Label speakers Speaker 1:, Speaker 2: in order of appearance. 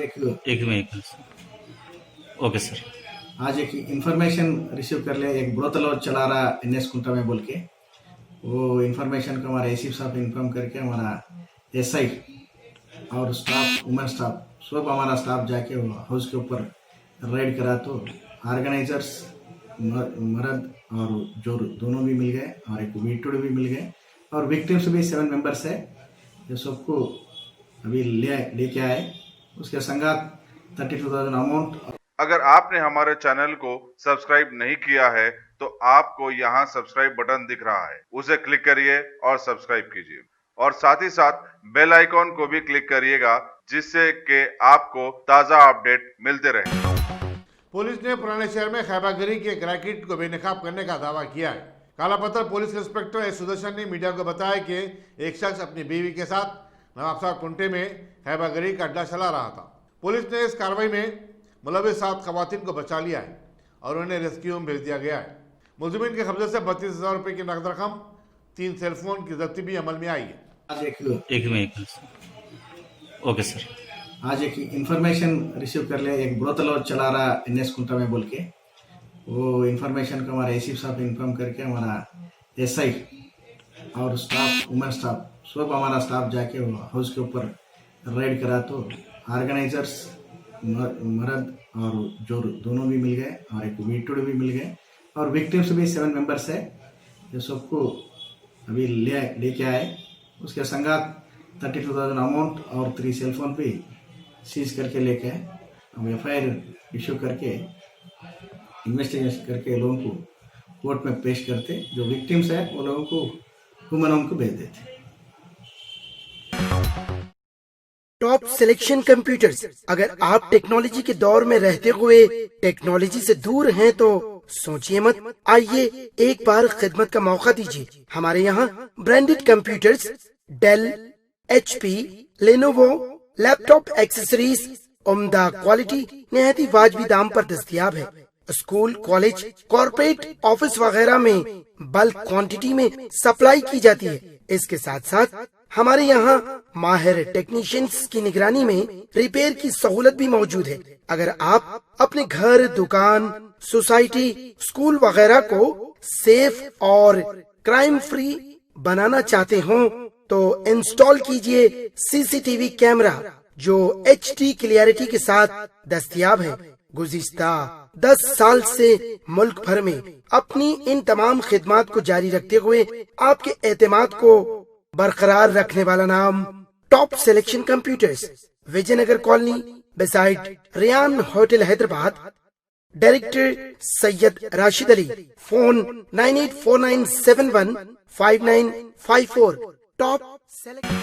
Speaker 1: एक minute okay sir.
Speaker 2: आज एक इंफॉर्मेशन रिसीव कर लिया, एक ब्रोतल चला रहा एनएस कुंटा में बोल के। वो इंफॉर्मेशन को हमारा एसीपी साहब इन्फॉर्म करके हमारा एसआई और स्टाफ, वुमेन स्टाफ, सब हमारा स्टाफ जाके वो हाउस के ऊपर रेड करा तो ऑर्गेनाइजर्स मर्द और जोर दोनों भी मिल गए और एक वीटूड भी मिल गए और विक्टिम्स भी 7 मेंबर्स है। ये सबको अभी लेके आए। उसके संगात 32,000 अमाउंट।
Speaker 3: अगर आपने हमारे चैनल को सब्सक्राइब नहीं किया है तो आपको यहाँ सब्सक्राइब बटन दिख रहा है, उसे क्लिक करिए और सब्सक्राइब कीजिए और साथ ही साथ बेल आइकॉन को भी क्लिक करिएगा जिससे कि आपको ताज़ा अपडेट मिलते रहे।
Speaker 4: पुलिस ने पुराने शहर में खैबागिरी के एक रैकेट को बेनकाब करने का दावा किया है। Kalapatthar police inspector S Sudarshan ने मीडिया को बताया कि एक शख्स अपनी बीवी के साथ नवाबशाह कुंटे में खैबागिरी का अड्डा चला रहा था। पुलिस ने इस कार्रवाई में मुलविस 7 खवातीन को बचा लिया है और उन्हें रेस्क्यू में भेज दिया गया है। मुलजिमिन के कब्जे से 32,000 रुपये की नकद रकम, 3 सेलफोन की जब्ती भी अमल में आई है।
Speaker 2: आज
Speaker 1: एक मिनट ओके सर।
Speaker 2: आज एक इंफॉर्मेशन रिसीव कर लिया, एक ब्रोतल चला रहा एनएस कुंटा में बोल के। वो इंफॉर्मेशन को हमारा एसीपी साहब इन्फॉर्म करके हमारा एसआई और स्टाफ, वुमेन स्टाफ, सब हमारा स्टाफ जाके वो हाउस के ऊपर रेड करा तो ऑर्गेनाइजर्स मर्द और जोर दोनों भी मिल गए और एक वीटूड भी मिल गए और विक्टिम्स भी 7 मेंबर्स है। ये सबको अभी लेके आए। उसके संगात 32,000 अमाउंट और 3 सेलफोन भी सीज करके लेके आए। हम एफआईआर इशू करके इन्वेस्टिगेशन करके लोगों को कोर्ट में पेश करते, जो विक्टिम्स है वो लोगों को ह्यूमन होम को भेज देते।
Speaker 5: Top selection computers. अगर आप टेक्नोलॉजी के दौर में रहते हुए टेक्नोलॉजी से दूर हैं तो सोचिए मत, आइए एक बार खिदमत का मौका दीजिए। हमारे यहाँ branded computers Dell, HP, Lenovo, laptop accessories उम्दा क्वालिटी निहायत ही वाजबी दाम पर दस्तयाब है। स्कूल, कॉलेज, कॉर्पोरेट, ऑफिस वगैरह में बल्क क्वांटिटी में सप्लाई की जाती है। इसके साथ साथ हमारे यहाँ माहिर टेक्नीशियंस की निगरानी में रिपेयर की सहूलत भी मौजूद है। अगर आप अपने घर, दुकान, सोसाइटी, स्कूल वगैरह को सेफ और क्राइम फ्री बनाना चाहते हो तो इंस्टॉल कीजिए CCTV कैमरा जो HD क्लियरिटी के साथ दस्तयाब है। गुज़िश्ता 10 साल से मुल्क भर में अपनी इन तमाम खिदमात को जारी रखते हुए आपके एतमाद को बरकरार रखने वाला नाम top selection computers, Vijayanagar colony beside Riyan hotel Hyderabad. Director Syed Rashid Ali. Phone 9849715954। Top select.